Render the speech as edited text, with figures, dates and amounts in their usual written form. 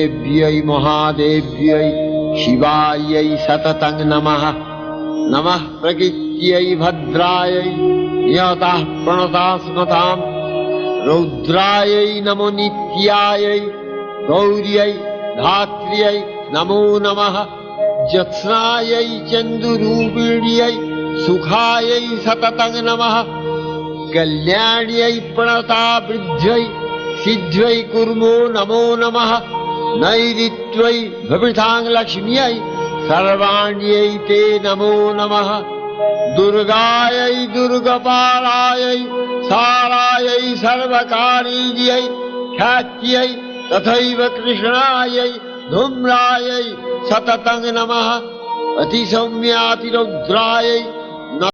देव्यै महादेव्यै शिवायै सततं नमः। नमः प्रकृत्यै भद्रायै नियताः प्रणताः स्मताम्। रौद्रायै नमो नित्यायै गौर्यै धात्र्यै नमो नमः। ज्योत्स्नायै चन्दुरूपिण्यै सुखायै सततं नमः। कल्याण्यै प्रणताभृद्यै सिद्ध्यै कुर्मो नमो नमः। नैऋत्यै भवितां लक्ष्म्यै सर्वाण्यै ते नमो नमः। दुर्गायै दुर्गपालायै सारायै सर्वकारीयै ख्यात्यै तथैव कृष्णायै धूम्रायै सततं नमः। अतिसौम्यातिरौद्रायै